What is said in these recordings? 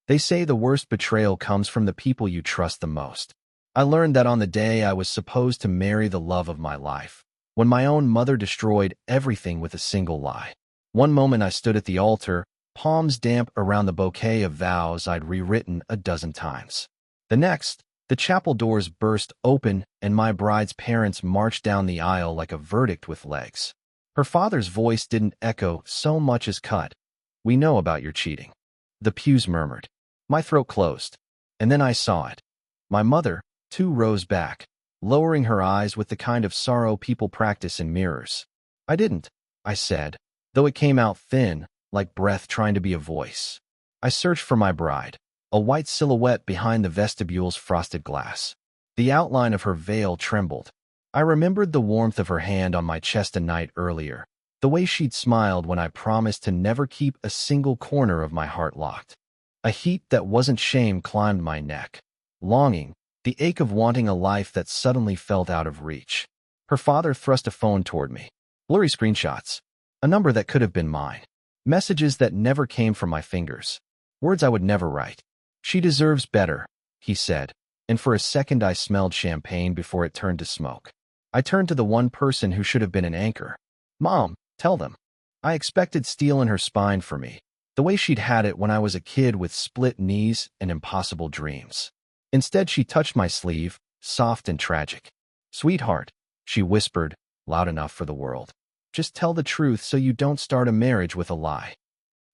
They say the worst betrayal comes from the people you trust the most. I learned that on the day I was supposed to marry the love of my life, when my own mother destroyed everything with a single lie. One moment I stood at the altar, palms damp around the bouquet of vows I'd rewritten a dozen times. The next, the chapel doors burst open and my bride's parents marched down the aisle like a verdict with legs. Her father's voice didn't echo so much as cut. "We know about your cheating." The pews murmured. My throat closed. And then I saw it. My mother, 2 rows back, lowering her eyes with the kind of sorrow people practice in mirrors. "I didn't," I said, though it came out thin, like breath trying to be a voice. I searched for my bride, a white silhouette behind the vestibule's frosted glass. The outline of her veil trembled. I remembered the warmth of her hand on my chest a night earlier, the way she'd smiled when I promised to never keep a single corner of my heart locked. A heat that wasn't shame climbed my neck. Longing, the ache of wanting a life that suddenly felt out of reach. Her father thrust a phone toward me. Blurry screenshots. A number that could have been mine. Messages that never came from my fingers. Words I would never write. "She deserves better," he said, and for a second I smelled champagne before it turned to smoke. I turned to the one person who should have been an anchor. "Mom, tell them." I expected steel in her spine for me, the way she'd had it when I was a kid with split knees and impossible dreams. Instead, she touched my sleeve, soft and tragic. "Sweetheart," she whispered, loud enough for the world. "Just tell the truth so you don't start a marriage with a lie."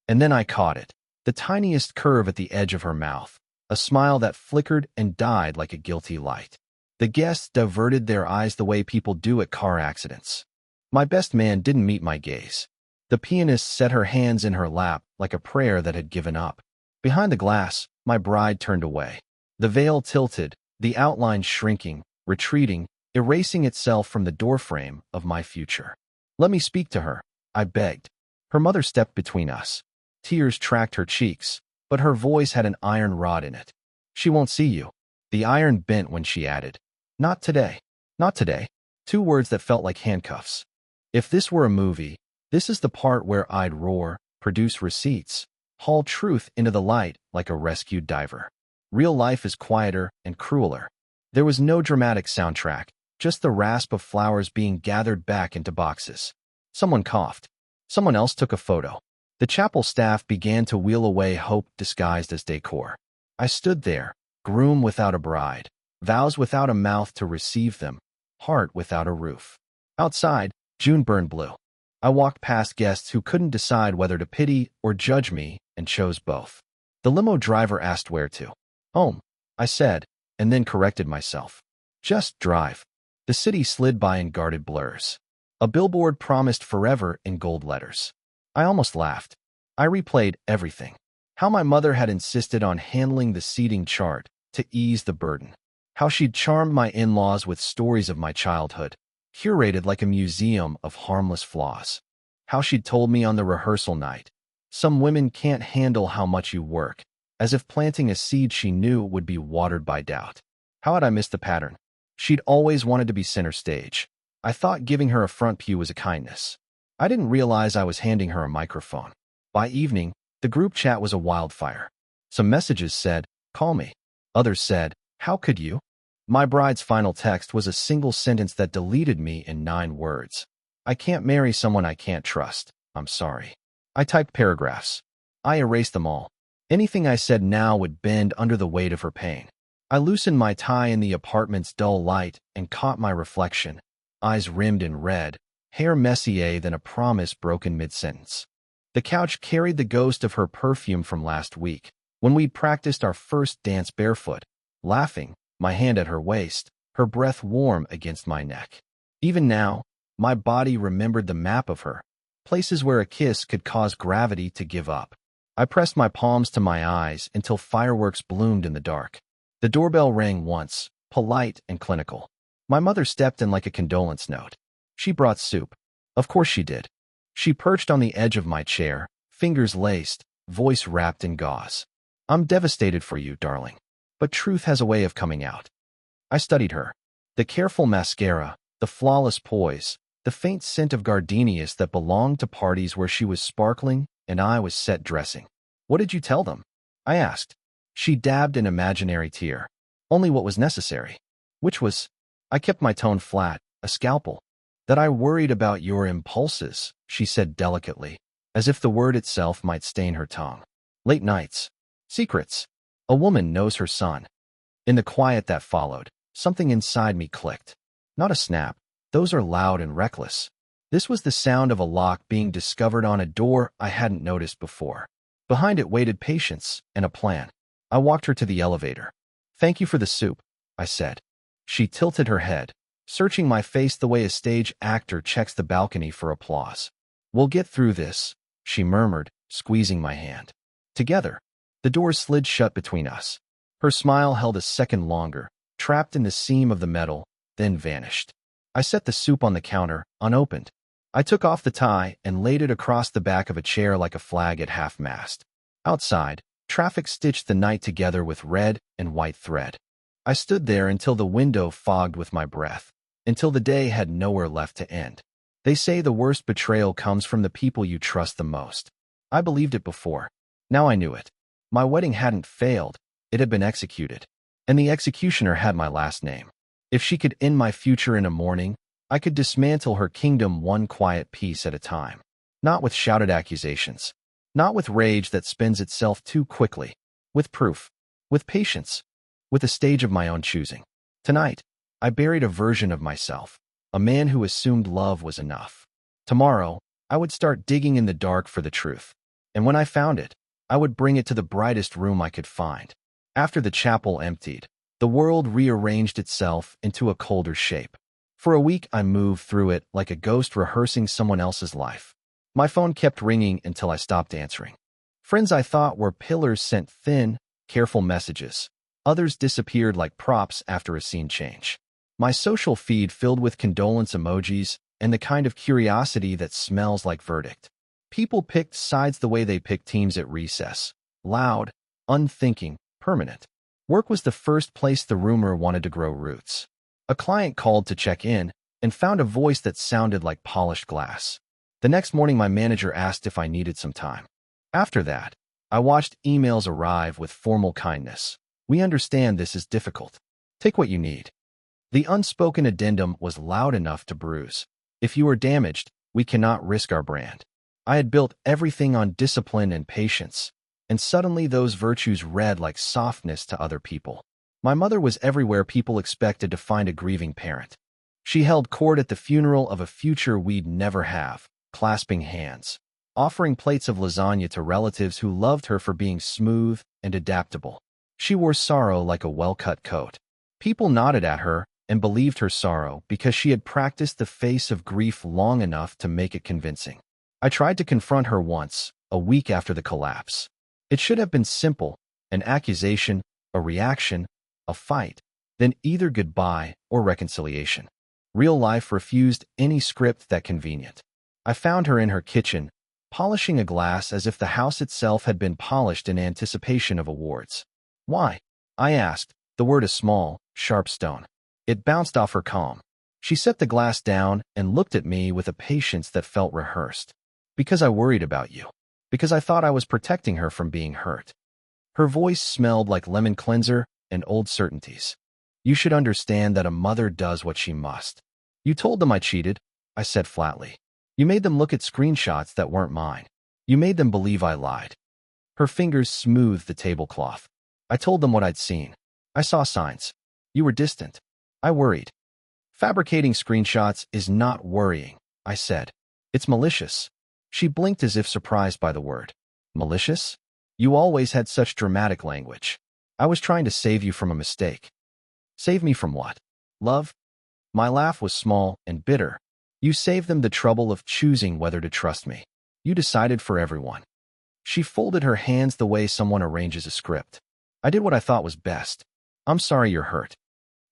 And then I caught it, the tiniest curve at the edge of her mouth, a smile that flickered and died like a guilty light. The guests diverted their eyes the way people do at car accidents. My best man didn't meet my gaze. The pianist set her hands in her lap like a prayer that had given up. Behind the glass, my bride turned away. The veil tilted, the outline shrinking, retreating, erasing itself from the doorframe of my future. "Let me speak to her," I begged. Her mother stepped between us. Tears tracked her cheeks, but her voice had an iron rod in it. "She won't see you." The iron bent when she added, "Not today. Not today." 2 words that felt like handcuffs. If this were a movie, this is the part where I'd roar, produce receipts, haul truth into the light like a rescued diver. Real life is quieter and crueler. There was no dramatic soundtrack, just the rasp of flowers being gathered back into boxes. Someone coughed. Someone else took a photo. The chapel staff began to wheel away hope disguised as decor. I stood there, groom without a bride, vows without a mouth to receive them, heart without a roof. Outside, June burned blue. I walked past guests who couldn't decide whether to pity or judge me and chose both. The limo driver asked where to. "Home," I said, and then corrected myself. "Just drive." The city slid by in guarded blurs. A billboard promised forever in gold letters. I almost laughed. I replayed everything. How my mother had insisted on handling the seating chart to ease the burden. How she'd charmed my in-laws with stories of my childhood, curated like a museum of harmless flaws. How she'd told me on the rehearsal night, "Some women can't handle how much you work," as if planting a seed she knew would be watered by doubt. How had I missed the pattern? She'd always wanted to be center stage. I thought giving her a front pew was a kindness. I didn't realize I was handing her a microphone. By evening, the group chat was a wildfire. Some messages said, "Call me." Others said, "How could you?" My bride's final text was a single sentence that deleted me in 9 words. "I can't marry someone I can't trust. I'm sorry." I typed paragraphs. I erased them all. Anything I said now would bend under the weight of her pain. I loosened my tie in the apartment's dull light and caught my reflection, eyes rimmed in red, hair messier than a promise broken mid-sentence. The couch carried the ghost of her perfume from last week, when we'd practiced our first dance barefoot, laughing, my hand at her waist, her breath warm against my neck. Even now, my body remembered the map of her, places where a kiss could cause gravity to give up. I pressed my palms to my eyes until fireworks bloomed in the dark. The doorbell rang once, polite and clinical. My mother stepped in like a condolence note. She brought soup. Of course she did. She perched on the edge of my chair, fingers laced, voice wrapped in gauze. "I'm devastated for you, darling. But truth has a way of coming out." I studied her. The careful mascara, the flawless poise, the faint scent of gardenias that belonged to parties where she was sparkling and I was set dressing. "What did you tell them?" I asked. She dabbed an imaginary tear. Only what was necessary. Which was, I kept my tone flat, a scalpel. That I worried about your impulses, she said delicately, as if the word itself might stain her tongue. Late nights. Secrets. A woman knows her son. In the quiet that followed, something inside me clicked. Not a snap. Those are loud and reckless. This was the sound of a lock being discovered on a door I hadn't noticed before. Behind it waited patience and a plan. I walked her to the elevator. Thank you for the soup, I said. She tilted her head, searching my face the way a stage actor checks the balcony for applause. We'll get through this, she murmured, squeezing my hand. Together, the door slid shut between us. Her smile held a second longer, trapped in the seam of the metal, then vanished. I set the soup on the counter, unopened. I took off the tie and laid it across the back of a chair like a flag at half-mast. Outside, traffic stitched the night together with red and white thread. I stood there until the window fogged with my breath, until the day had nowhere left to end. They say the worst betrayal comes from the people you trust the most. I believed it before. Now I knew it. My wedding hadn't failed. It had been executed. And the executioner had my last name. If she could end my future in a morning, I could dismantle her kingdom one quiet piece at a time. Not with shouted accusations. Not with rage that spins itself too quickly. With proof. With patience. With a stage of my own choosing. Tonight, I buried a version of myself. A man who assumed love was enough. Tomorrow, I would start digging in the dark for the truth. And when I found it, I would bring it to the brightest room I could find. After the chapel emptied, the world rearranged itself into a colder shape. For a week, I moved through it like a ghost rehearsing someone else's life. My phone kept ringing until I stopped answering. Friends I thought were pillars sent thin, careful messages. Others disappeared like props after a scene change. My social feed filled with condolence emojis and the kind of curiosity that smells like verdict. People picked sides the way they pick teams at recess. Loud, unthinking, permanent. Work was the first place the rumor wanted to grow roots. A client called to check in and found a voice that sounded like polished glass. The next morning, my manager asked if I needed some time. After that, I watched emails arrive with formal kindness. We understand this is difficult. Take what you need. The unspoken addendum was loud enough to bruise. If you are damaged, we cannot risk our brand. I had built everything on discipline and patience, and suddenly those virtues read like softness to other people. My mother was everywhere people expected to find a grieving parent. She held court at the funeral of a future we'd never have, clasping hands, offering plates of lasagna to relatives who loved her for being smooth and adaptable. She wore sorrow like a well-cut coat. People nodded at her and believed her sorrow because she had practiced the face of grief long enough to make it convincing. I tried to confront her once, a week after the collapse. It should have been simple, an accusation, a reaction, a fight, then either goodbye or reconciliation. Real life refused any script that convenient. I found her in her kitchen, polishing a glass as if the house itself had been polished in anticipation of awards. Why? I asked, the word a small, sharp stone. It bounced off her calm. She set the glass down and looked at me with a patience that felt rehearsed. Because I worried about you. Because I thought I was protecting her from being hurt. Her voice smelled like lemon cleanser and old certainties. You should understand that a mother does what she must. You told them I cheated, I said flatly. You made them look at screenshots that weren't mine. You made them believe I lied. Her fingers smoothed the tablecloth. I told them what I'd seen. I saw signs. You were distant. I worried. Fabricating screenshots is not worrying, I said. It's malicious. She blinked as if surprised by the word. Malicious? You always had such dramatic language. I was trying to save you from a mistake. Save me from what? Love? My laugh was small and bitter. You saved them the trouble of choosing whether to trust me. You decided for everyone. She folded her hands the way someone arranges a script. I did what I thought was best. I'm sorry you're hurt.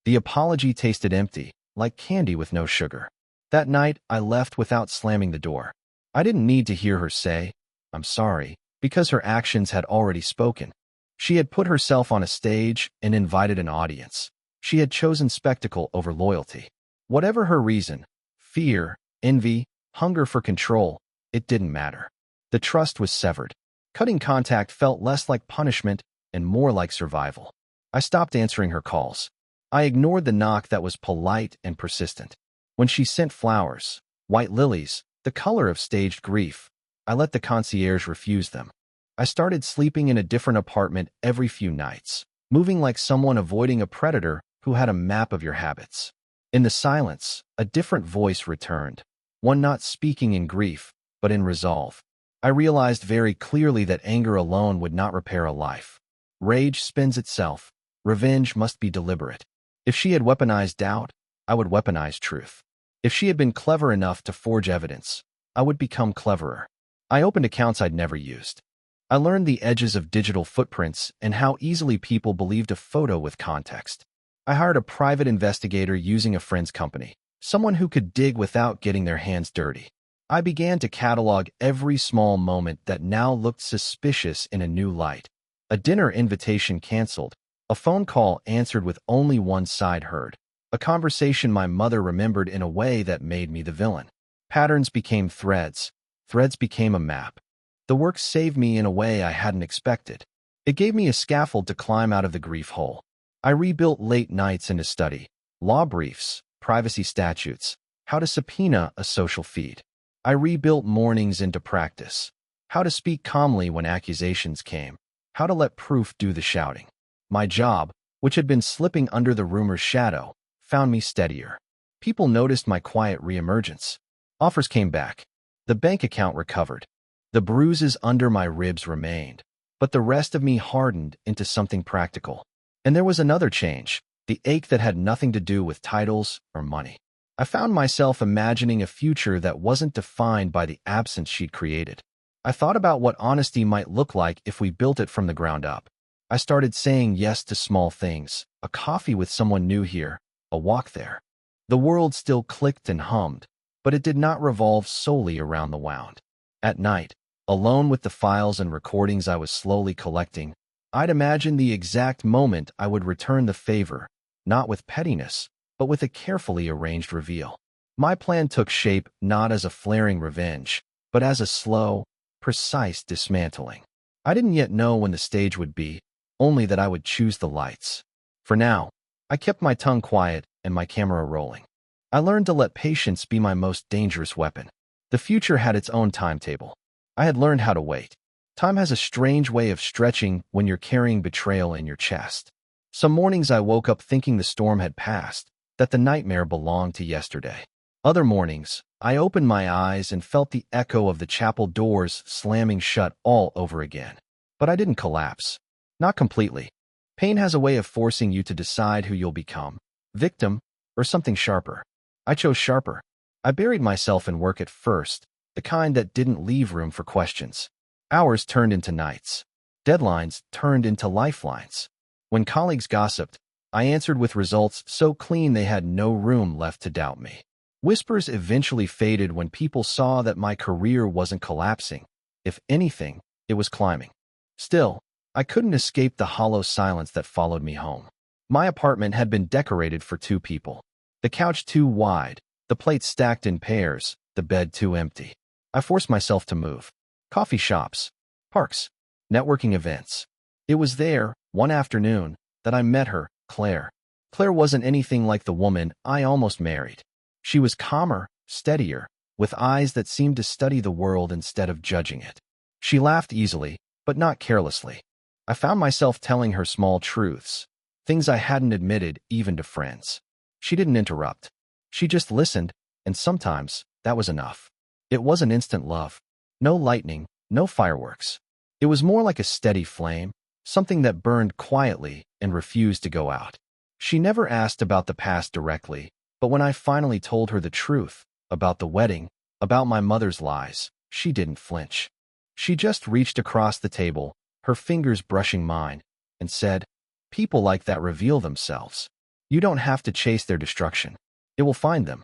The apology tasted empty, like candy with no sugar. That night, I left without slamming the door. I didn't need to hear her say, I'm sorry, because her actions had already spoken. She had put herself on a stage and invited an audience. She had chosen spectacle over loyalty. Whatever her reason, fear, envy, hunger for control, it didn't matter. The trust was severed. Cutting contact felt less like punishment and more like survival. I stopped answering her calls. I ignored the knock that was polite and persistent. When she sent flowers, white lilies, the color of staged grief, I let the concierge refuse them. I started sleeping in a different apartment every few nights, moving like someone avoiding a predator who had a map of your habits. In the silence, a different voice returned, one not speaking in grief, but in resolve. I realized very clearly that anger alone would not repair a life. Rage spins itself. Revenge must be deliberate. If she had weaponized doubt, I would weaponize truth. If she had been clever enough to forge evidence, I would become cleverer. I opened accounts I'd never used. I learned the edges of digital footprints and how easily people believed a photo with context. I hired a private investigator using a friend's company, someone who could dig without getting their hands dirty. I began to catalog every small moment that now looked suspicious in a new light. A dinner invitation canceled, a phone call answered with only one side heard, a conversation my mother remembered in a way that made me the villain. Patterns became threads. Threads became a map. The work saved me in a way I hadn't expected. It gave me a scaffold to climb out of the grief hole. I rebuilt late nights into study, law briefs, privacy statutes, how to subpoena a social feed. I rebuilt mornings into practice, how to speak calmly when accusations came, how to let proof do the shouting. My job, which had been slipping under the rumor's shadow, found me steadier. People noticed my quiet reemergence. Offers came back. The bank account recovered. The bruises under my ribs remained, but the rest of me hardened into something practical. And there was another change, the ache that had nothing to do with titles or money. I found myself imagining a future that wasn't defined by the absence she'd created. I thought about what honesty might look like if we built it from the ground up. I started saying yes to small things, a coffee with someone new here, a walk there. The world still clicked and hummed, but it did not revolve solely around the wound. At night, alone with the files and recordings I was slowly collecting, I'd imagine the exact moment I would return the favor, not with pettiness, but with a carefully arranged reveal. My plan took shape not as a flaring revenge, but as a slow, precise dismantling. I didn't yet know when the stage would be, only that I would choose the lights. For now, I kept my tongue quiet and my camera rolling. I learned to let patience be my most dangerous weapon. The future had its own timetable. I had learned how to wait. Time has a strange way of stretching when you're carrying betrayal in your chest. Some mornings I woke up thinking the storm had passed, that the nightmare belonged to yesterday. Other mornings, I opened my eyes and felt the echo of the chapel doors slamming shut all over again. But I didn't collapse. Not completely. Pain has a way of forcing you to decide who you'll become, victim or something sharper. I chose sharper. I buried myself in work at first, the kind that didn't leave room for questions. Hours turned into nights. Deadlines turned into lifelines. When colleagues gossiped, I answered with results so clean they had no room left to doubt me. Whispers eventually faded when people saw that my career wasn't collapsing. If anything, it was climbing. Still, I couldn't escape the hollow silence that followed me home. My apartment had been decorated for 2 people. The couch too wide, the plates stacked in pairs, the bed too empty. I forced myself to move. Coffee shops, parks, networking events. It was there, one afternoon, that I met her, Claire. Claire wasn't anything like the woman I almost married. She was calmer, steadier, with eyes that seemed to study the world instead of judging it. She laughed easily, but not carelessly. I found myself telling her small truths, things I hadn't admitted even to friends. She didn't interrupt. She just listened, and sometimes that was enough. It wasn't instant love. No lightning, no fireworks. It was more like a steady flame, something that burned quietly and refused to go out. She never asked about the past directly, but when I finally told her the truth, about the wedding, about my mother's lies, she didn't flinch. She just reached across the table, her fingers brushing mine, and said, "People like that reveal themselves. You don't have to chase their destruction. It will find them."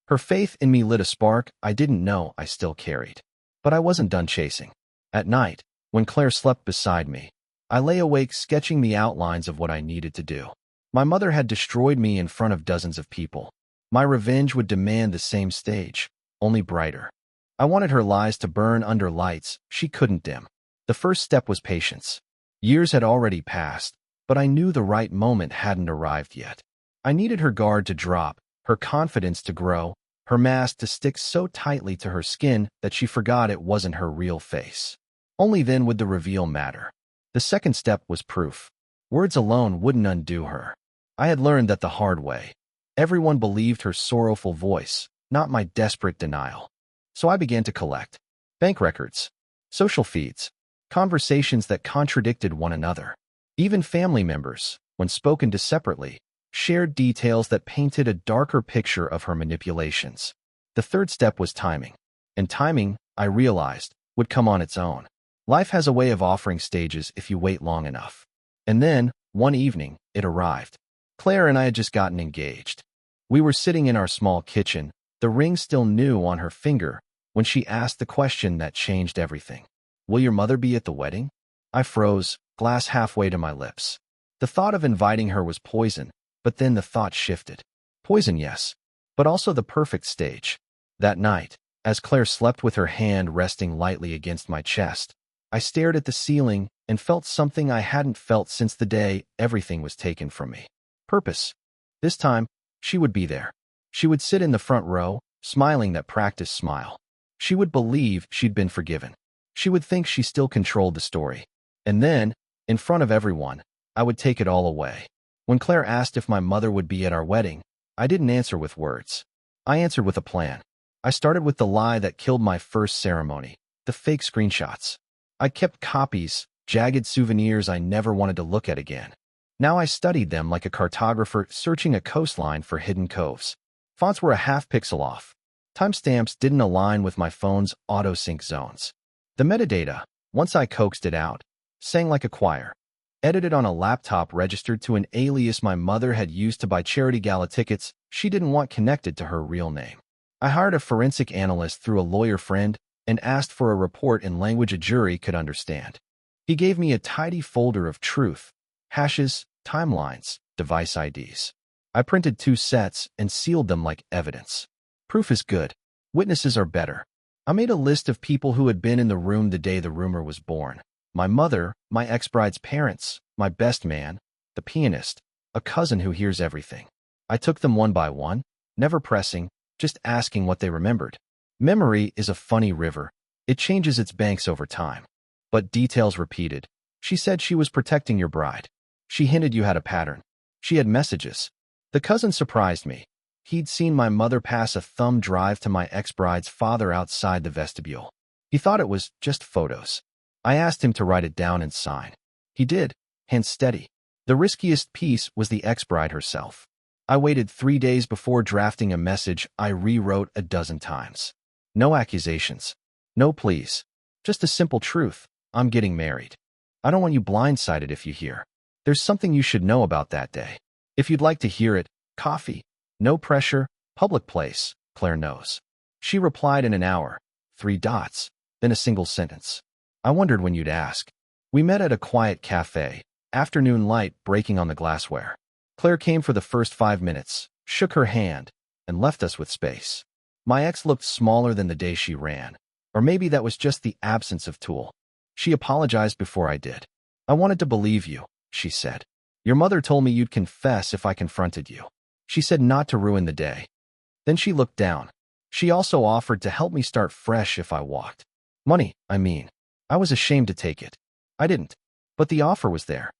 Her faith in me lit a spark I didn't know I still carried. But I wasn't done chasing. At night, when Claire slept beside me, I lay awake sketching the outlines of what I needed to do. My mother had destroyed me in front of dozens of people. My revenge would demand the same stage, only brighter. I wanted her lies to burn under lights she couldn't dim. The first step was patience. Years had already passed, but I knew the right moment hadn't arrived yet. I needed her guard to drop, her confidence to grow, her mask to stick so tightly to her skin that she forgot it wasn't her real face. Only then would the reveal matter. The second step was proof. Words alone wouldn't undo her. I had learned that the hard way. Everyone believed her sorrowful voice, not my desperate denial. So I began to collect bank records, social feeds, conversations that contradicted one another. Even family members, when spoken to separately, shared details that painted a darker picture of her manipulations. The third step was timing. And timing, I realized, would come on its own. Life has a way of offering stages if you wait long enough. And then, one evening, it arrived. Claire and I had just gotten engaged. We were sitting in our small kitchen, the ring still new on her finger, when she asked the question that changed everything. "Will your mother be at the wedding?" I froze, glass halfway to my lips. The thought of inviting her was poison, but then the thought shifted. Poison, yes, but also the perfect stage. That night, as Claire slept with her hand resting lightly against my chest, I stared at the ceiling and felt something I hadn't felt since the day everything was taken from me. Purpose. This time, she would be there. She would sit in the front row, smiling that practiced smile. She would believe she'd been forgiven. She would think she still controlled the story. And then, in front of everyone, I would take it all away. When Claire asked if my mother would be at our wedding, I didn't answer with words. I answered with a plan. I started with the lie that killed my first ceremony, the fake screenshots. I kept copies, jagged souvenirs I never wanted to look at again. Now I studied them like a cartographer searching a coastline for hidden coves. Fonts were a half pixel off. Timestamps didn't align with my phone's auto-sync zones. The metadata, once I coaxed it out, sang like a choir. Edited on a laptop registered to an alias my mother had used to buy charity gala tickets she didn't want connected to her real name. I hired a forensic analyst through a lawyer friend and asked for a report in language a jury could understand. He gave me a tidy folder of truth, hashes, timelines, device IDs. I printed 2 sets and sealed them like evidence. Proof is good. Witnesses are better. I made a list of people who had been in the room the day the rumor was born. My mother, my ex-bride's parents, my best man, the pianist, a cousin who hears everything. I took them one by one, never pressing, just asking what they remembered. Memory is a funny river. It changes its banks over time. But details repeated. She said she was protecting your bride. She hinted you had a pattern. She had messages. The cousin surprised me. He'd seen my mother pass a thumb drive to my ex-bride's father outside the vestibule. He thought it was just photos. I asked him to write it down and sign. He did, hands steady. The riskiest piece was the ex-bride herself. I waited 3 days before drafting a message I rewrote a dozen times. No accusations. No pleas. Just a simple truth. I'm getting married. I don't want you blindsided if you hear. There's something you should know about that day. If you'd like to hear it, coffee. No pressure, public place, Claire knows. She replied in an hour, 3 dots, then a single sentence. I wondered when you'd ask. We met at a quiet cafe, afternoon light breaking on the glassware. Claire came for the first 5 minutes, shook her hand, and left us with space. My ex looked smaller than the day she ran, or maybe that was just the absence of tool. She apologized before I did. I wanted to believe you, she said. Your mother told me you'd confess if I confronted you. She said not to ruin the day. Then she looked down. She also offered to help me start fresh if I walked. Money, I mean. I was ashamed to take it. I didn't. But the offer was there.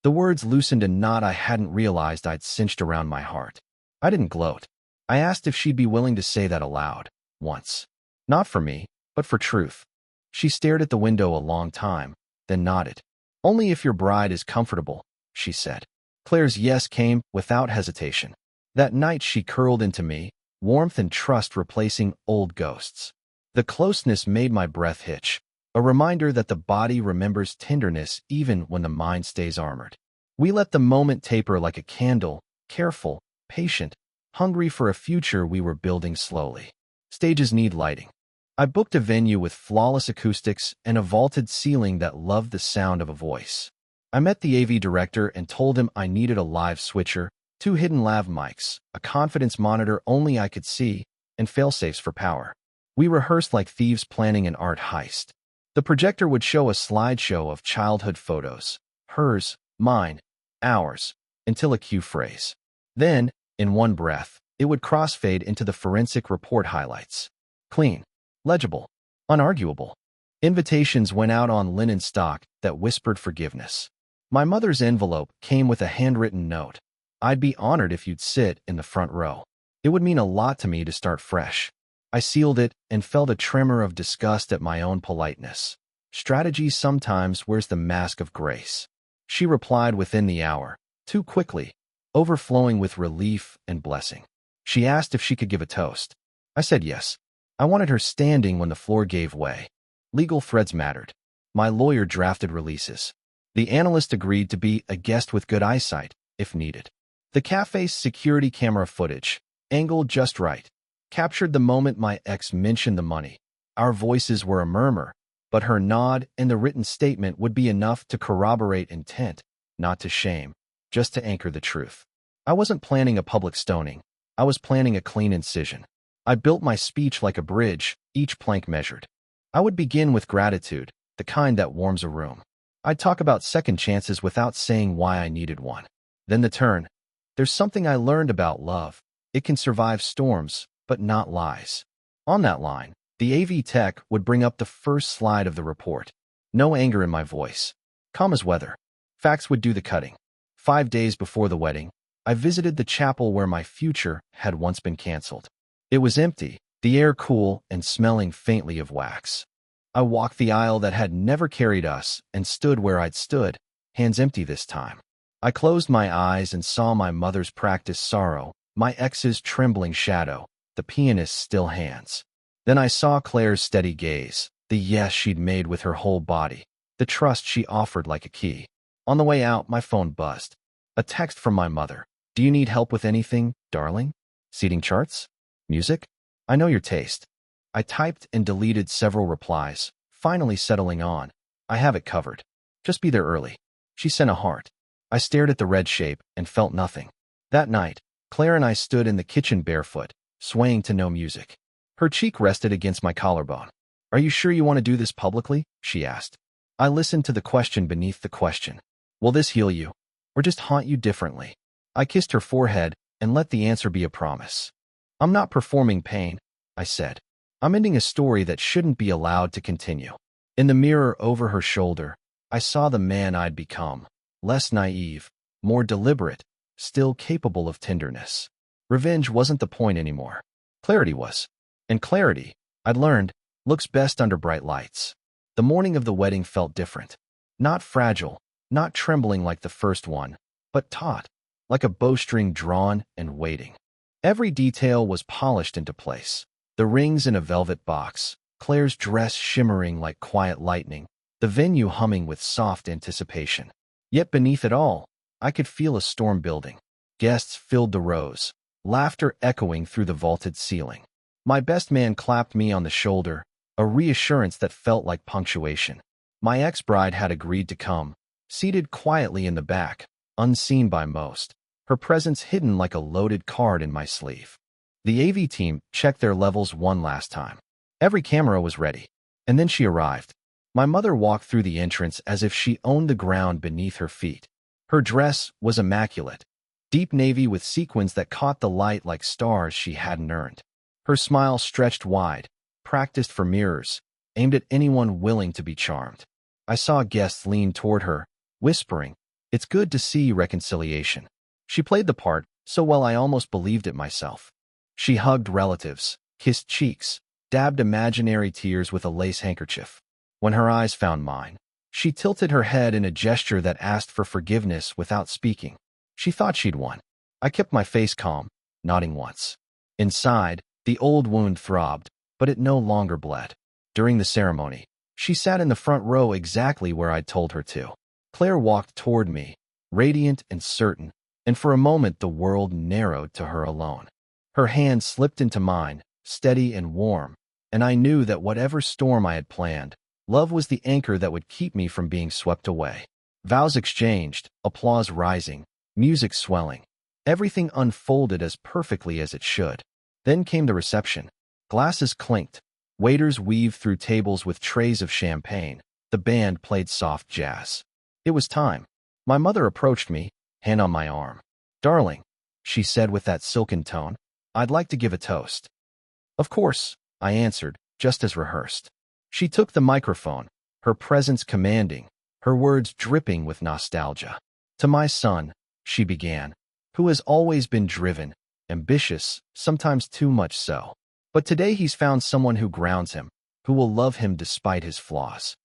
The words loosened a knot I hadn't realized I'd cinched around my heart. I didn't gloat. I asked if she'd be willing to say that aloud, once. Not for me, but for truth. She stared at the window a long time, then nodded. Only if your bride is comfortable, she said. Claire's yes came without hesitation. That night she curled into me, warmth and trust replacing old ghosts. The closeness made my breath hitch, a reminder that the body remembers tenderness even when the mind stays armored. We let the moment taper like a candle, careful, patient, hungry for a future we were building slowly. Stages need lighting. I booked a venue with flawless acoustics and a vaulted ceiling that loved the sound of a voice. I met the AV director and told him I needed a live switcher, 2 hidden lav mics, a confidence monitor only I could see, and failsafes for power. We rehearsed like thieves planning an art heist. The projector would show a slideshow of childhood photos, hers, mine, ours, until a cue phrase. Then, in one breath, it would crossfade into the forensic report highlights. Clean, legible, unarguable. Invitations went out on linen stock that whispered forgiveness. My mother's envelope came with a handwritten note. I'd be honored if you'd sit in the front row. It would mean a lot to me to start fresh. I sealed it and felt a tremor of disgust at my own politeness. Strategy sometimes wears the mask of grace. She replied within the hour, too quickly, overflowing with relief and blessing. She asked if she could give a toast. I said yes. I wanted her standing when the floor gave way. Legal threads mattered. My lawyer drafted releases. The analyst agreed to be a guest with good eyesight, if needed. The cafe's security camera footage, angled just right, captured the moment my ex mentioned the money. Our voices were a murmur, but her nod and the written statement would be enough to corroborate intent, not to shame, just to anchor the truth. I wasn't planning a public stoning. I was planning a clean incision. I built my speech like a bridge, each plank measured. I would begin with gratitude, the kind that warms a room. I'd talk about second chances without saying why I needed one. Then the turn. There's something I learned about love. It can survive storms, but not lies. On that line, the AV tech would bring up the first slide of the report. No anger in my voice. Calm as weather. Facts would do the cutting. 5 days before the wedding, I visited the chapel where my future had once been canceled. It was empty, the air cool and smelling faintly of wax. I walked the aisle that had never carried us and stood where I'd stood, hands empty this time. I closed my eyes and saw my mother's practiced sorrow, my ex's trembling shadow, the pianist's still hands. Then I saw Claire's steady gaze, the yes she'd made with her whole body, the trust she offered like a key. On the way out, my phone buzzed. A text from my mother. Do you need help with anything, darling? Seating charts? Music? I know your taste. I typed and deleted several replies, finally settling on. I have it covered. Just be there early. She sent a heart. I stared at the red shape and felt nothing. That night, Claire and I stood in the kitchen barefoot, swaying to no music. Her cheek rested against my collarbone. Are you sure you want to do this publicly? She asked. I listened to the question beneath the question. Will this heal you, or just haunt you differently? I kissed her forehead and let the answer be a promise. I'm not performing pain, I said. I'm ending a story that shouldn't be allowed to continue. In the mirror over her shoulder, I saw the man I'd become, less naive, more deliberate, still capable of tenderness. Revenge wasn't the point anymore. Clarity was. And clarity, I'd learned, looks best under bright lights. The morning of the wedding felt different. Not fragile, not trembling like the first one, but taut, like a bowstring drawn and waiting. Every detail was polished into place. The rings in a velvet box, Claire's dress shimmering like quiet lightning, the venue humming with soft anticipation. Yet beneath it all, I could feel a storm building. Guests filled the rows, laughter echoing through the vaulted ceiling. My best man clapped me on the shoulder, a reassurance that felt like punctuation. My ex-bride had agreed to come, seated quietly in the back, unseen by most, her presence hidden like a loaded card in my sleeve. The AV team checked their levels one last time. Every camera was ready. And then she arrived. My mother walked through the entrance as if she owned the ground beneath her feet. Her dress was immaculate, deep navy with sequins that caught the light like stars she hadn't earned. Her smile stretched wide, practiced for mirrors, aimed at anyone willing to be charmed. I saw guests lean toward her, whispering, "It's good to see reconciliation." She played the part so well I almost believed it myself. She hugged relatives, kissed cheeks, dabbed imaginary tears with a lace handkerchief. When her eyes found mine, she tilted her head in a gesture that asked for forgiveness without speaking. She thought she'd won. I kept my face calm, nodding once. Inside, the old wound throbbed, but it no longer bled. During the ceremony, she sat in the front row exactly where I'd told her to. Claire walked toward me, radiant and certain, and for a moment the world narrowed to her alone. Her hand slipped into mine, steady and warm, and I knew that whatever storm I had planned, love was the anchor that would keep me from being swept away. Vows exchanged, applause rising, music swelling. Everything unfolded as perfectly as it should. Then came the reception. Glasses clinked, Waiters weaved through tables with trays of champagne. The band played soft jazz. It was time. My mother approached me, hand on my arm. "Darling," she said with that silken tone, "I'd like to give a toast." "Of course," I answered, just as rehearsed. She took the microphone, her presence commanding, her words dripping with nostalgia. "To my son," she began, "who has always been driven, ambitious, sometimes too much so. But today he's found someone who grounds him, who will love him despite his flaws."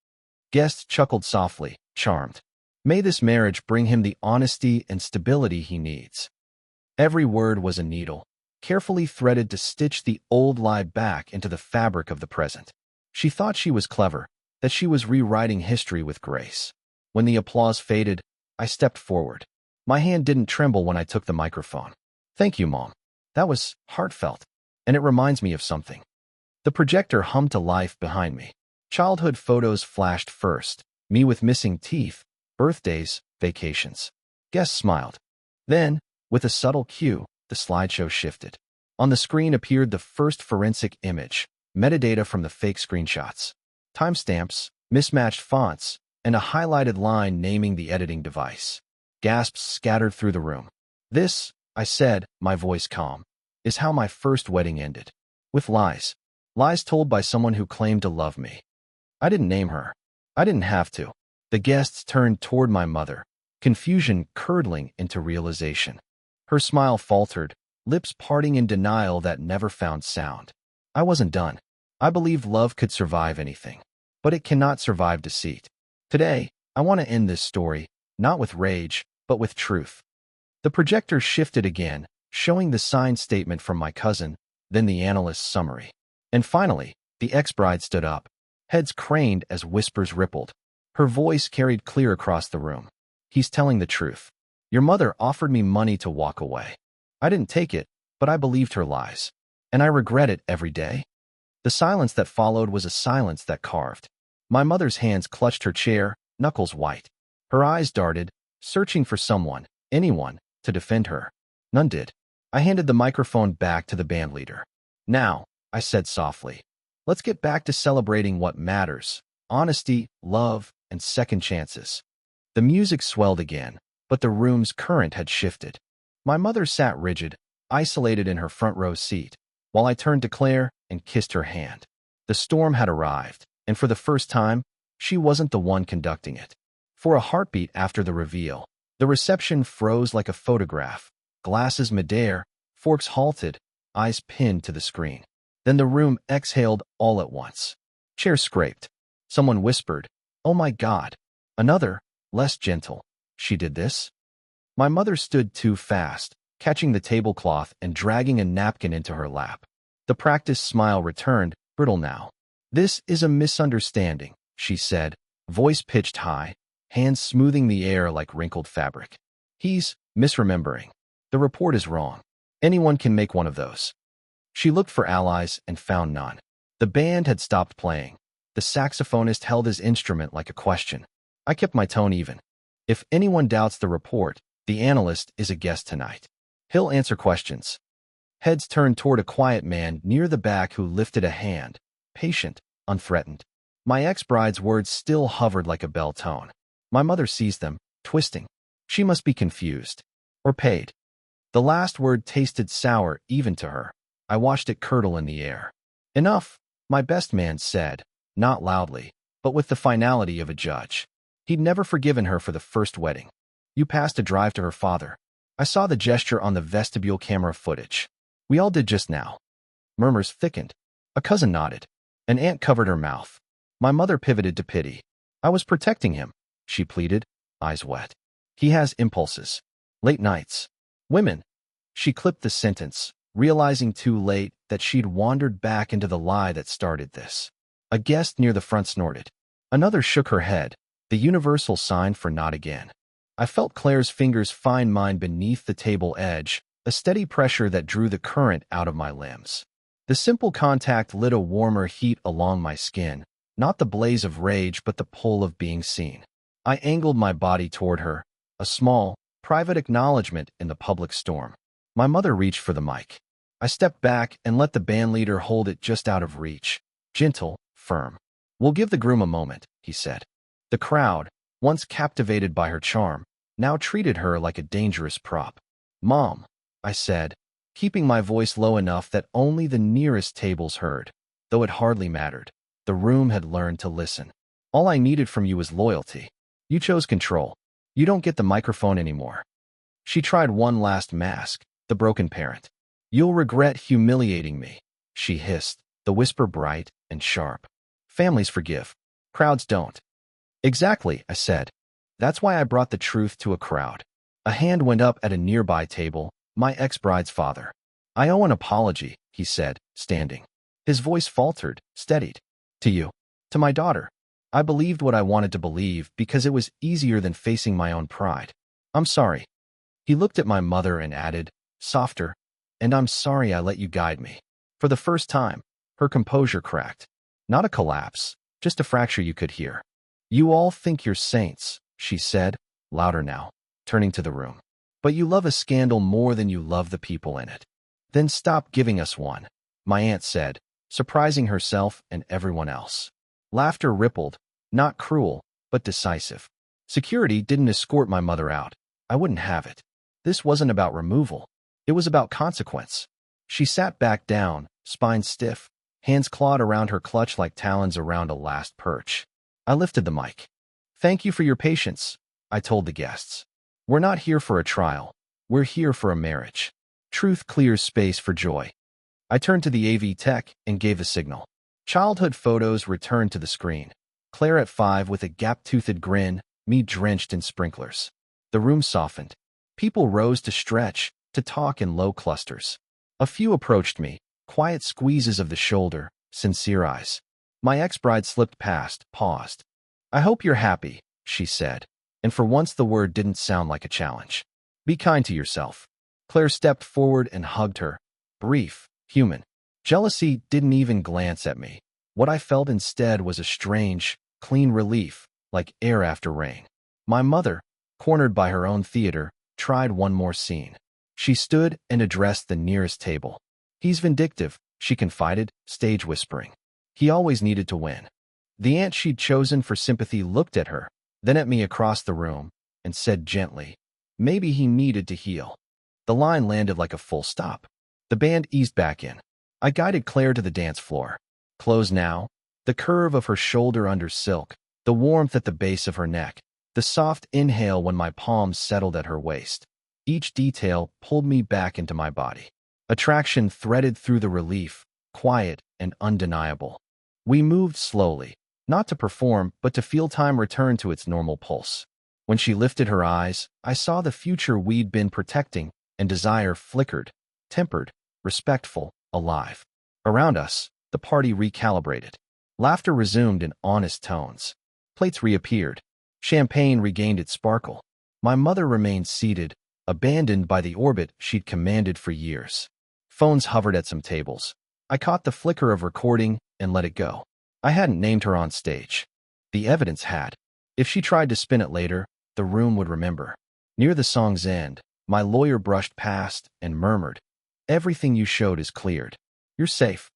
Guests chuckled softly, charmed. May this marriage bring him the honesty and stability he needs. Every word was a needle, carefully threaded to stitch the old lie back into the fabric of the present. She thought she was clever, that she was rewriting history with grace. When the applause faded, I stepped forward. My hand didn't tremble when I took the microphone. "Thank you, Mom. That was heartfelt, and it reminds me of something." The projector hummed to life behind me. Childhood photos flashed first, me with missing teeth, birthdays, vacations. Guests smiled. Then, with a subtle cue, the slideshow shifted. On the screen appeared the first forensic image, metadata from the fake screenshots, timestamps, mismatched fonts, and a highlighted line naming the editing device. Gasps scattered through the room. "This," I said, my voice calm, "is how my first wedding ended. With lies. Lies told by someone who claimed to love me. I didn't name her. I didn't have to." The guests turned toward my mother, confusion curdling into realization. Her smile faltered, lips parting in denial that never found sound. I wasn't done. I believed love could survive anything, but it cannot survive deceit. Today, I want to end this story, not with rage, but with truth. The projector shifted again, showing the signed statement from my cousin, then the analyst's summary. And finally, the ex-bride stood up, heads craned as whispers rippled. Her voice carried clear across the room. "He's telling the truth. Your mother offered me money to walk away. I didn't take it, but I believed her lies. And I regret it every day." The silence that followed was a silence that carved. My mother's hands clutched her chair, knuckles white. Her eyes darted, searching for someone, anyone, to defend her. None did. I handed the microphone back to the bandleader. "Now," I said softly, "let's get back to celebrating what matters: honesty, love, and second chances." The music swelled again, but the room's current had shifted. My mother sat rigid, isolated in her front row seat, while I turned to Claire and kissed her hand. The storm had arrived, and for the first time, she wasn't the one conducting it. For a heartbeat after the reveal, the reception froze like a photograph, glasses midair, forks halted, eyes pinned to the screen. Then the room exhaled all at once. Chairs scraped. Someone whispered, "Oh my God." Another, less gentle, "She did this?" My mother stood too fast, catching the tablecloth and dragging a napkin into her lap. The practiced smile returned, brittle now. "This is a misunderstanding," she said, voice pitched high, hands smoothing the air like wrinkled fabric. "He's misremembering. The report is wrong. Anyone can make one of those." She looked for allies and found none. The band had stopped playing. The saxophonist held his instrument like a question. I kept my tone even. "If anyone doubts the report, the analyst is a guest tonight. He'll answer questions." Heads turned toward a quiet man near the back who lifted a hand, patient, unthreatened. My ex-bride's words still hovered like a bell tone. My mother seized them, twisting. She must be confused. Or paid. The last word tasted sour even to her. I watched it curdle in the air. "Enough," my best man said, not loudly, but with the finality of a judge. He'd never forgiven her for the first wedding. "You passed a drive to her father." I saw the gesture on the vestibule camera footage. "We all did just now." Murmurs thickened. A cousin nodded. An aunt covered her mouth. My mother pivoted to pity. "I was protecting him," she pleaded, eyes wet. "He has impulses. Late nights. Women." She clipped the sentence, realizing too late that she'd wandered back into the lie that started this. A guest near the front snorted. Another shook her head, the universal sign for not again. I felt Claire's fingers find mine beneath the table edge, a steady pressure that drew the current out of my limbs. The simple contact lit a warmer heat along my skin, not the blaze of rage but the pull of being seen. I angled my body toward her, a small, private acknowledgement in the public storm. My mother reached for the mic. I stepped back and let the bandleader hold it just out of reach. gentle, firm. "We'll give the groom a moment," he said. The crowd, once captivated by her charm, now treated her like a dangerous prop. "Mom," I said, keeping my voice low enough that only the nearest tables heard. Though it hardly mattered. The room had learned to listen. "All I needed from you was loyalty. You chose control. You don't get the microphone anymore." She tried one last mask, the broken parent. "You'll regret humiliating me," she hissed, the whisper bright and sharp. "Families forgive. Crowds don't." "Exactly," I said. "That's why I brought the truth to a crowd." A hand went up at a nearby table, my ex-bride's father. "I owe an apology," he said, standing. His voice faltered, steadied. "To you. To my daughter. I believed what I wanted to believe because it was easier than facing my own pride. I'm sorry." He looked at my mother and added, softer, "And I'm sorry I let you guide me." For the first time, her composure cracked. Not a collapse, just a fracture you could hear. "You all think you're saints," she said, louder now, turning to the room. "But you love a scandal more than you love the people in it. Then stop giving us one," my aunt said, surprising herself and everyone else. Laughter rippled, not cruel, but decisive. Security didn't escort my mother out. I wouldn't have it. This wasn't about removal. It was about consequence. She sat back down, spine stiff, hands clawed around her clutch like talons around a last perch. I lifted the mic. "Thank you for your patience," I told the guests. "We're not here for a trial. We're here for a marriage. Truth clears space for joy." I turned to the AV tech and gave the signal. Childhood photos returned to the screen. Claire at 5 with a gap-toothed grin, me drenched in sprinklers. The room softened. People rose to stretch, to talk in low clusters. A few approached me, quiet squeezes of the shoulder, sincere eyes. My ex-bride slipped past, paused. "I hope you're happy," she said, and for once the word didn't sound like a challenge. "Be kind to yourself." Claire stepped forward and hugged her. Brief, human. Jealousy didn't even glance at me. What I felt instead was a strange, clean relief, like air after rain. My mother, cornered by her own theater, tried one more scene. She stood and addressed the nearest table. "He's vindictive," she confided, stage whispering. "He always needed to win." The aunt she'd chosen for sympathy looked at her, then at me across the room, and said gently, "Maybe he needed to heal." The line landed like a full stop. The band eased back in. I guided Claire to the dance floor. Close now, the curve of her shoulder under silk, the warmth at the base of her neck, the soft inhale when my palms settled at her waist. Each detail pulled me back into my body. Attraction threaded through the relief, quiet and undeniable. We moved slowly, not to perform, but to feel time return to its normal pulse. When she lifted her eyes, I saw the future we'd been protecting, and desire flickered, tempered, respectful, alive. Around us, the party recalibrated. Laughter resumed in honest tones. Plates reappeared. Champagne regained its sparkle. My mother remained seated, abandoned by the orbit she'd commanded for years. Phones hovered at some tables. I caught the flicker of recording and let it go. I hadn't named her on stage. The evidence had. If she tried to spin it later, the room would remember. Near the song's end, my lawyer brushed past and murmured, "Everything you showed is cleared. You're safe."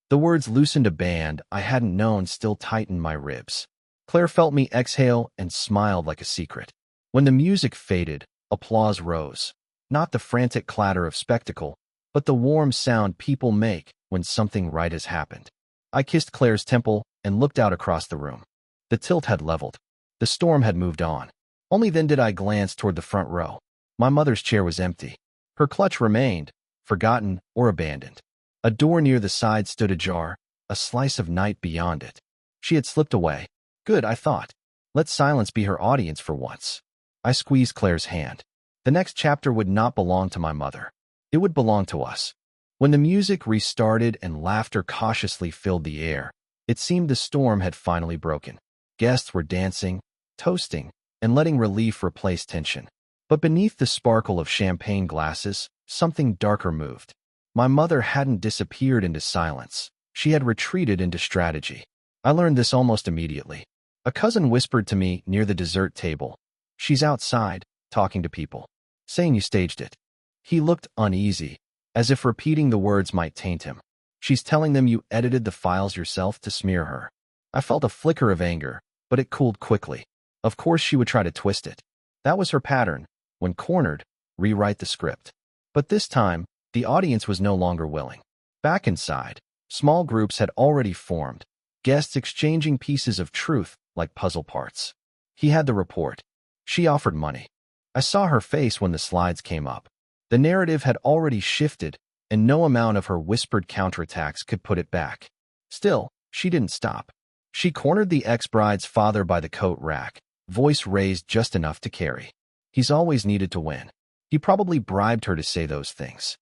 The words loosened a band I hadn't known still tightened my ribs. Claire felt me exhale and smiled like a secret. When the music faded, applause rose. Not the frantic clatter of spectacle, but the warm sound people make when something right has happened. I kissed Claire's temple and looked out across the room. The tilt had leveled. The storm had moved on. Only then did I glance toward the front row. My mother's chair was empty. Her clutch remained, forgotten or abandoned. A door near the side stood ajar, a slice of night beyond it. She had slipped away. Good, I thought. Let silence be her audience for once. I squeezed Claire's hand. The next chapter would not belong to my mother. It would belong to us. When the music restarted and laughter cautiously filled the air, it seemed the storm had finally broken. Guests were dancing, toasting, and letting relief replace tension. But beneath the sparkle of champagne glasses, something darker moved. My mother hadn't disappeared into silence. She had retreated into strategy. I learned this almost immediately. A cousin whispered to me near the dessert table, "She's outside, talking to people, saying you staged it." He looked uneasy, as if repeating the words might taint him. She's telling them you edited the files yourself to smear her. I felt a flicker of anger, but it cooled quickly. Of course she would try to twist it. That was her pattern. When cornered, rewrite the script. But this time, the audience was no longer willing. Back inside, small groups had already formed, guests exchanging pieces of truth like puzzle parts. He had the report. She offered money. I saw her face when the slides came up. The narrative had already shifted, and no amount of her whispered counterattacks could put it back. Still, she didn't stop. She cornered the ex-bride's father by the coat rack, voice raised just enough to carry. He's always needed to win. He probably bribed her to say those things.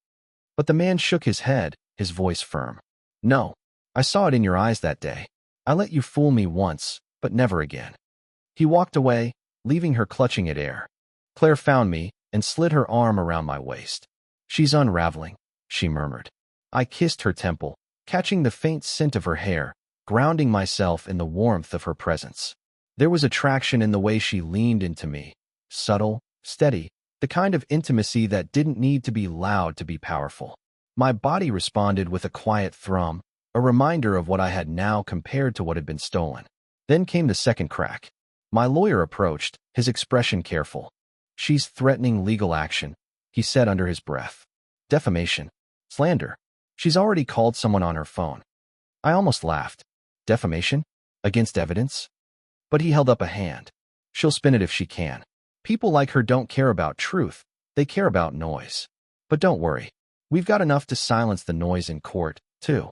But the man shook his head, his voice firm. No, I saw it in your eyes that day. I let you fool me once, but never again. He walked away, leaving her clutching at air. Claire found me and slid her arm around my waist. She's unraveling, she murmured. I kissed her temple, catching the faint scent of her hair, grounding myself in the warmth of her presence. There was attraction in the way she leaned into me, subtle, steady, the kind of intimacy that didn't need to be loud to be powerful. My body responded with a quiet thrum, a reminder of what I had now compared to what had been stolen. Then came the second crack. My lawyer approached, his expression careful. She's threatening legal action, he said under his breath. Defamation. Slander. She's already called someone on her phone. I almost laughed. Defamation? Against evidence? But he held up a hand. She'll spin it if she can. People like her don't care about truth, they care about noise. But don't worry. We've got enough to silence the noise in court, too.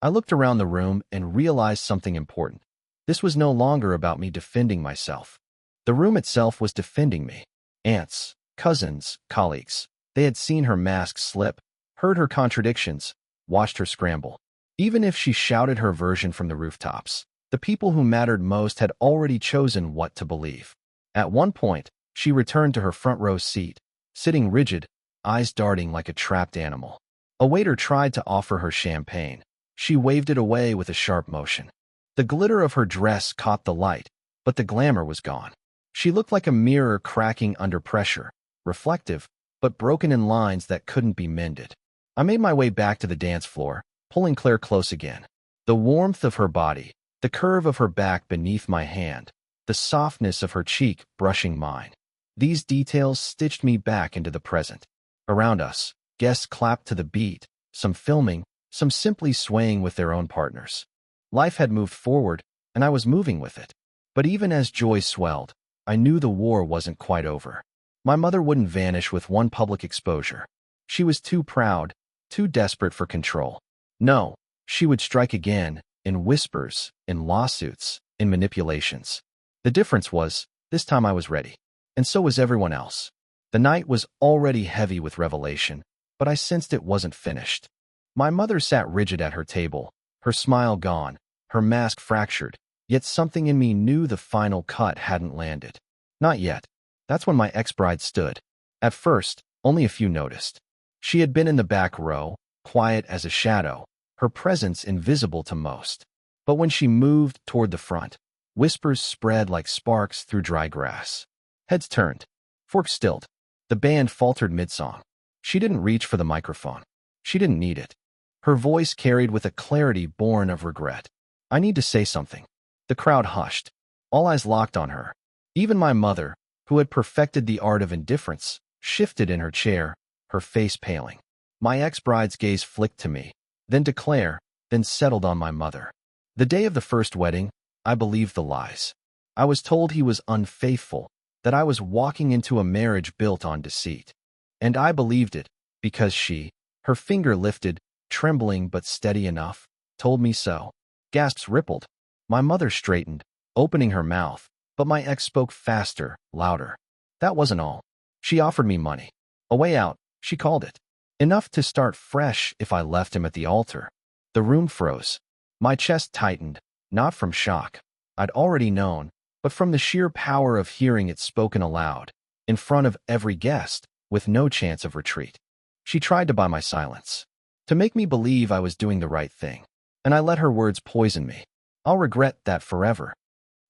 I looked around the room and realized something important. This was no longer about me defending myself. The room itself was defending me. Aunts, cousins, colleagues. They had seen her mask slip, heard her contradictions, watched her scramble. Even if she shouted her version from the rooftops, the people who mattered most had already chosen what to believe. At one point, she returned to her front row seat, sitting rigid, eyes darting like a trapped animal. A waiter tried to offer her champagne. She waved it away with a sharp motion. The glitter of her dress caught the light, but the glamour was gone. She looked like a mirror cracking under pressure, reflective, but broken in lines that couldn't be mended. I made my way back to the dance floor, pulling Claire close again. The warmth of her body, the curve of her back beneath my hand, the softness of her cheek brushing mine. These details stitched me back into the present. Around us, guests clapped to the beat, some filming, some simply swaying with their own partners. Life had moved forward, and I was moving with it. But even as joy swelled, I knew the war wasn't quite over. My mother wouldn't vanish with one public exposure. She was too proud, too desperate for control. No, she would strike again, in whispers, in lawsuits, in manipulations. The difference was, this time I was ready. And so was everyone else. The night was already heavy with revelation, but I sensed it wasn't finished. My mother sat rigid at her table, her smile gone, her mask fractured, yet something in me knew the final cut hadn't landed. Not yet. That's when my ex-bride stood. At first, only a few noticed. She had been in the back row, quiet as a shadow, her presence invisible to most. But when she moved toward the front, whispers spread like sparks through dry grass. Heads turned. Forks stilled. The band faltered mid-song. She didn't reach for the microphone. She didn't need it. Her voice carried with a clarity born of regret. I need to say something. The crowd hushed. All eyes locked on her. Even my mother, who had perfected the art of indifference, shifted in her chair, her face paling. My ex-bride's gaze flicked to me, then to Claire, then settled on my mother. The day of the first wedding, I believed the lies. I was told he was unfaithful, that I was walking into a marriage built on deceit. And I believed it, because she, her finger lifted, trembling but steady enough, told me so. Gasps rippled. My mother straightened, opening her mouth, but my ex spoke faster, louder. That wasn't all. She offered me money. A way out, she called it. Enough to start fresh if I left him at the altar. The room froze. My chest tightened, not from shock. I'd already known, but from the sheer power of hearing it spoken aloud, in front of every guest, with no chance of retreat. She tried to buy my silence, to make me believe I was doing the right thing, and I let her words poison me. I'll regret that forever.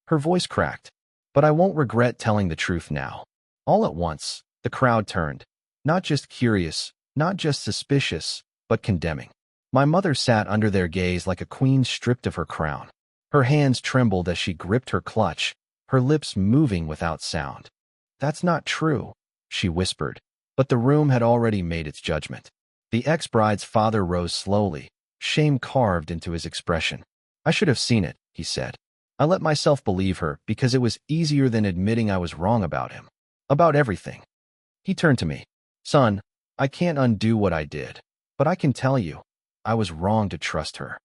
Her voice cracked, but I won't regret telling the truth now. All at once, the crowd turned, not just curious, not just suspicious, but condemning. My mother sat under their gaze like a queen stripped of her crown. Her hands trembled as she gripped her clutch, her lips moving without sound. "That's not true," she whispered, but the room had already made its judgment. The ex-bride's father rose slowly, shame carved into his expression. "I should have seen it," he said. "I let myself believe her because it was easier than admitting I was wrong about him. About everything." He turned to me. "Son, I can't undo what I did, but I can tell you, I was wrong to trust her."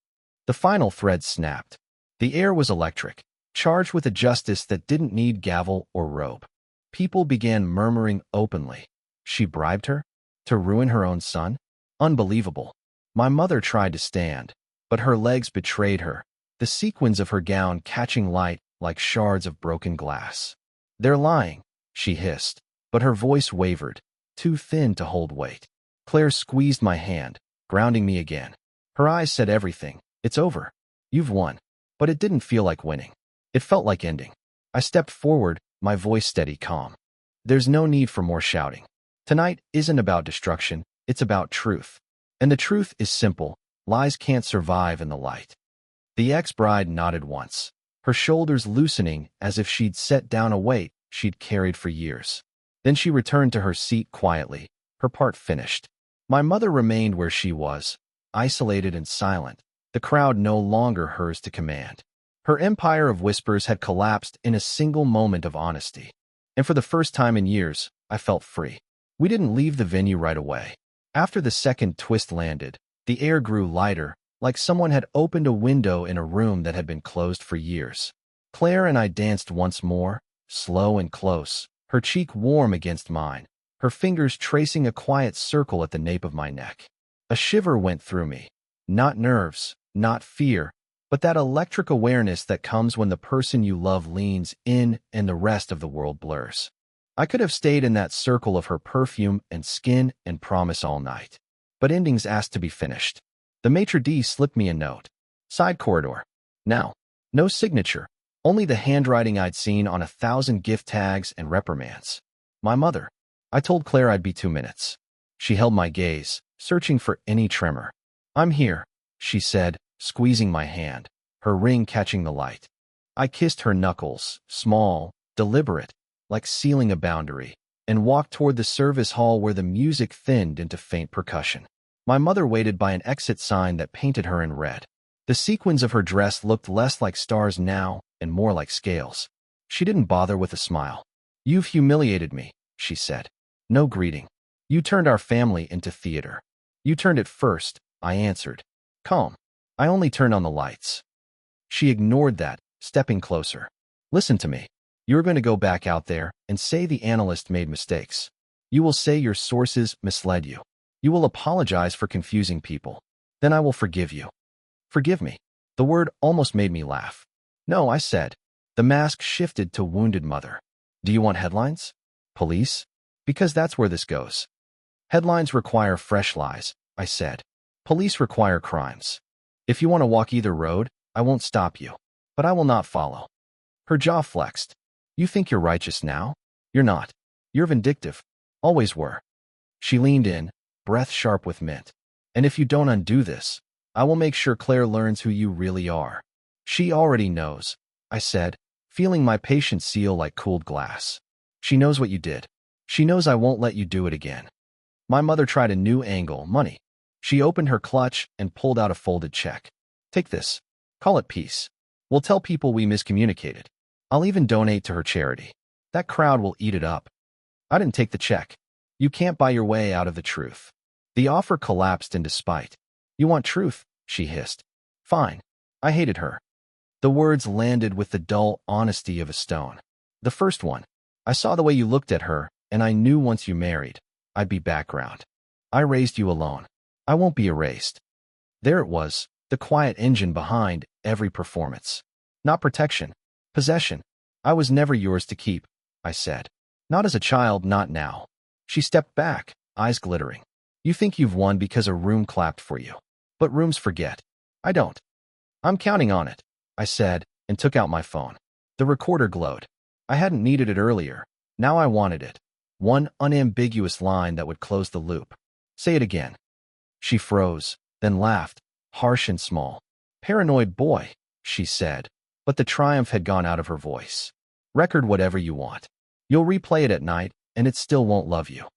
The final thread snapped. The air was electric, charged with a justice that didn't need gavel or robe. People began murmuring openly. She bribed her? To ruin her own son? Unbelievable. My mother tried to stand, but her legs betrayed her, the sequins of her gown catching light like shards of broken glass. "They're lying," she hissed, but her voice wavered, too thin to hold weight. Claire squeezed my hand, grounding me again. Her eyes said everything. "It's over. You've won." But it didn't feel like winning. It felt like ending. I stepped forward, my voice steady, calm. "There's no need for more shouting. Tonight isn't about destruction, it's about truth. And the truth is simple: lies can't survive in the light." The ex-bride nodded once, her shoulders loosening as if she'd set down a weight she'd carried for years. Then she returned to her seat quietly, her part finished. My mother remained where she was, isolated and silent, the crowd no longer hers to command. Her empire of whispers had collapsed in a single moment of honesty. And for the first time in years, I felt free. We didn't leave the venue right away. After the second twist landed, the air grew lighter, like someone had opened a window in a room that had been closed for years. Claire and I danced once more, slow and close, her cheek warm against mine, her fingers tracing a quiet circle at the nape of my neck. A shiver went through me. Not nerves, not fear, but that electric awareness that comes when the person you love leans in and the rest of the world blurs. I could have stayed in that circle of her perfume and skin and promise all night. But endings asked to be finished. The maitre d' slipped me a note. Side corridor. Now. No signature, only the handwriting I'd seen on 1,000 gift tags and reprimands. My mother. I told Claire I'd be 2 minutes. She held my gaze, searching for any tremor. "I'm here," she said, squeezing my hand, her ring catching the light. I kissed her knuckles, small, deliberate, like sealing a boundary, and walked toward the service hall where the music thinned into faint percussion. My mother waited by an exit sign that painted her in red. The sequins of her dress looked less like stars now and more like scales. She didn't bother with a smile. "You've humiliated me," she said. "No greeting. You turned our family into theater." "You turned it first," I answered. Calm. "I only turned on the lights." She ignored that, stepping closer. "Listen to me. You're going to go back out there and say the analyst made mistakes. You will say your sources misled you. You will apologize for confusing people. Then I will forgive you." Forgive me. The word almost made me laugh. "No," I said. The mask shifted to wounded mother. "Do you want headlines? Police? Because that's where this goes." "Headlines require fresh lies," I said. "Police require crimes. If you want to walk either road, I won't stop you. But I will not follow." Her jaw flexed. "You think you're righteous now? You're not. You're vindictive. Always were." She leaned in, breath sharp with mint. "And if you don't undo this, I will make sure Claire learns who you really are." "She already knows," I said, feeling my patience seal like cooled glass. "She knows what you did. She knows I won't let you do it again." My mother tried a new angle: money. She opened her clutch and pulled out a folded check. "Take this. Call it peace. We'll tell people we miscommunicated. I'll even donate to her charity. That crowd will eat it up." I didn't take the check. You can't buy your way out of the truth. The offer collapsed into spite. "You want truth?" she hissed. "Fine." I hated her. The words landed with the dull honesty of a stone. "The first one. I saw the way you looked at her, and I knew once you married, I'd be background. I raised you alone. I won't be erased." There it was, the quiet engine behind every performance. "Not protection. Possession. I was never yours to keep," I said. "Not as a child, not now." She stepped back, eyes glittering. "You think you've won because a room clapped for you. But rooms forget. I don't." "I'm counting on it," I said, and took out my phone. The recorder glowed. I hadn't needed it earlier. Now I wanted it. One unambiguous line that would close the loop. "Say it again." She froze, then laughed, harsh and small. "Paranoid boy," she said, but the triumph had gone out of her voice. "Record whatever you want. You'll replay it at night, and it still won't love you."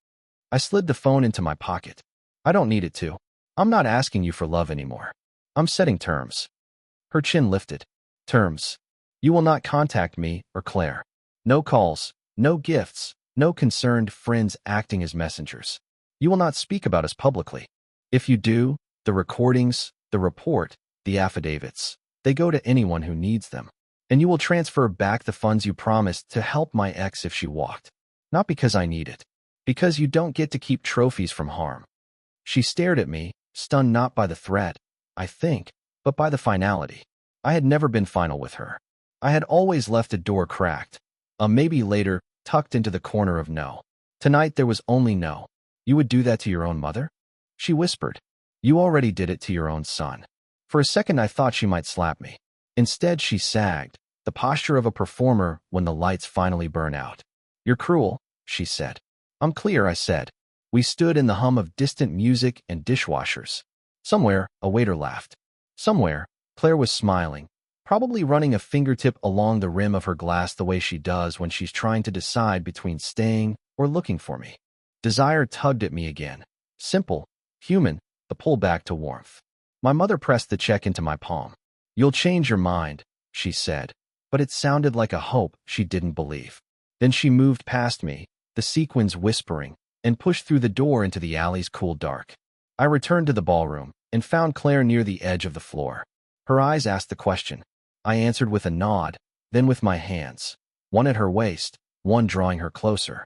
I slid the phone into my pocket. "I don't need it to. I'm not asking you for love anymore. I'm setting terms." Her chin lifted. "Terms. You will not contact me or Claire. No calls, no gifts, no concerned friends acting as messengers. You will not speak about us publicly. If you do, the recordings, the report, the affidavits, they go to anyone who needs them. And you will transfer back the funds you promised to help my ex if she walked. Not because I need it. Because you don't get to keep trophies from harm." She stared at me, stunned not by the threat, I think, but by the finality. I had never been final with her. I had always left a door cracked, a maybe later tucked into the corner of no. Tonight there was only no. "You would do that to your own mother?" She whispered. "You already did it to your own son." For a second I thought she might slap me. Instead she sagged, the posture of a performer when the lights finally burn out. "You're cruel," she said. "I'm clear," I said. We stood in the hum of distant music and dishwashers. Somewhere, a waiter laughed. Somewhere, Claire was smiling, probably running a fingertip along the rim of her glass the way she does when she's trying to decide between staying or looking for me. Desire tugged at me again. Simple, human, the pull back to warmth. My mother pressed the check into my palm. "You'll change your mind," she said, but it sounded like a hope she didn't believe. Then she moved past me, the sequins whispering, and pushed through the door into the alley's cool dark. I returned to the ballroom and found Claire near the edge of the floor. Her eyes asked the question. I answered with a nod, then with my hands, one at her waist, one drawing her closer.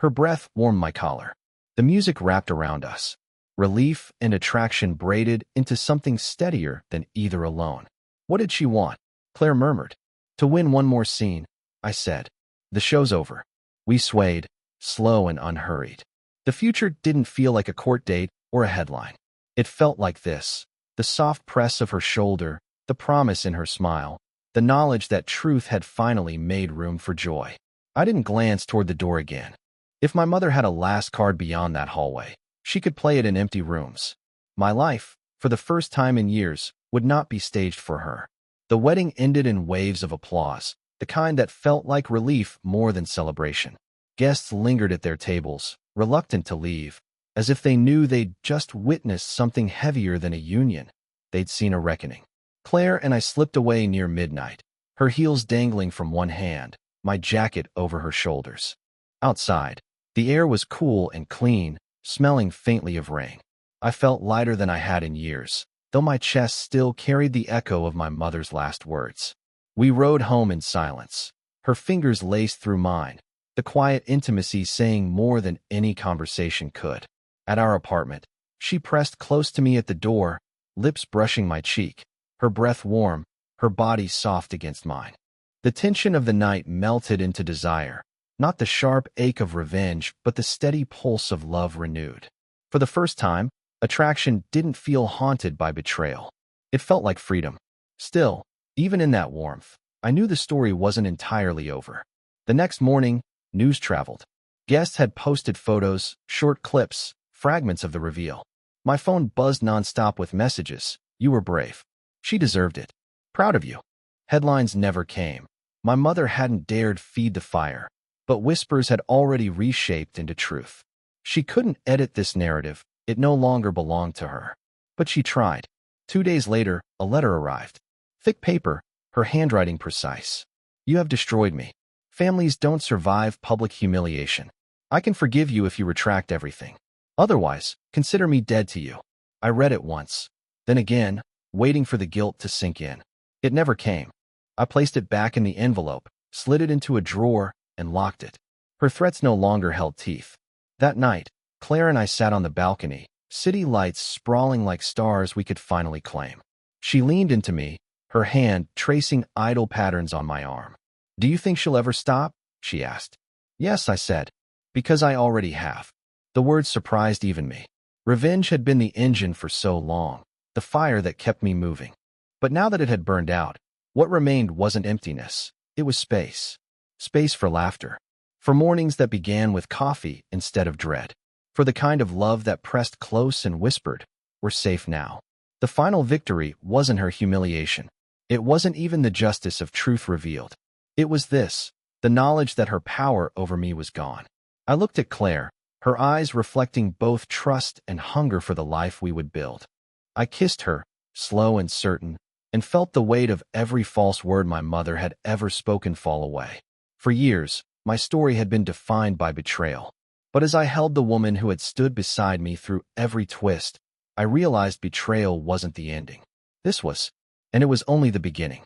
Her breath warmed my collar. The music wrapped around us. Relief and attraction braided into something steadier than either alone. "What did she want?" Claire murmured. "To win one more scene," I said. "The show's over." We swayed, slow and unhurried. The future didn't feel like a court date or a headline. It felt like this: the soft press of her shoulder, the promise in her smile, the knowledge that truth had finally made room for joy. I didn't glance toward the door again. If my mother had a last card beyond that hallway, she could play it in empty rooms. My life, for the first time in years, would not be staged for her. The wedding ended in waves of applause, the kind that felt like relief more than celebration. Guests lingered at their tables, reluctant to leave, as if they knew they'd just witnessed something heavier than a union. They'd seen a reckoning. Claire and I slipped away near midnight, her heels dangling from one hand, my jacket over her shoulders. Outside, the air was cool and clean, smelling faintly of rain. I felt lighter than I had in years, though my chest still carried the echo of my mother's last words. We rode home in silence, her fingers laced through mine, the quiet intimacy saying more than any conversation could. At our apartment, she pressed close to me at the door, lips brushing my cheek, her breath warm, her body soft against mine. The tension of the night melted into desire, not the sharp ache of revenge, but the steady pulse of love renewed. For the first time, attraction didn't feel haunted by betrayal. It felt like freedom. Still, even in that warmth, I knew the story wasn't entirely over. The next morning, news traveled. Guests had posted photos, short clips, fragments of the reveal. My phone buzzed nonstop with messages. "You were brave. She deserved it. Proud of you." Headlines never came. My mother hadn't dared feed the fire, but whispers had already reshaped into truth. She couldn't edit this narrative. It no longer belonged to her. But she tried. 2 days later, a letter arrived. Thick paper, her handwriting precise. "You have destroyed me. Families don't survive public humiliation. I can forgive you if you retract everything. Otherwise, consider me dead to you." I read it once, then again, waiting for the guilt to sink in. It never came. I placed it back in the envelope, slid it into a drawer, and locked it. Her threats no longer held teeth. That night, Claire and I sat on the balcony, city lights sprawling like stars we could finally claim. She leaned into me, her hand tracing idle patterns on my arm. "Do you think she'll ever stop?" she asked. "Yes," I said, "because I already have." The words surprised even me. Revenge had been the engine for so long, the fire that kept me moving. But now that it had burned out, what remained wasn't emptiness. It was space. Space for laughter. For mornings that began with coffee instead of dread. For the kind of love that pressed close and whispered, "We're safe now." The final victory wasn't her humiliation. It wasn't even the justice of truth revealed. It was this, the knowledge that her power over me was gone. I looked at Claire, her eyes reflecting both trust and hunger for the life we would build. I kissed her, slow and certain, and felt the weight of every false word my mother had ever spoken fall away. For years, my story had been defined by betrayal. But as I held the woman who had stood beside me through every twist, I realized betrayal wasn't the ending. This was, and it was only the beginning.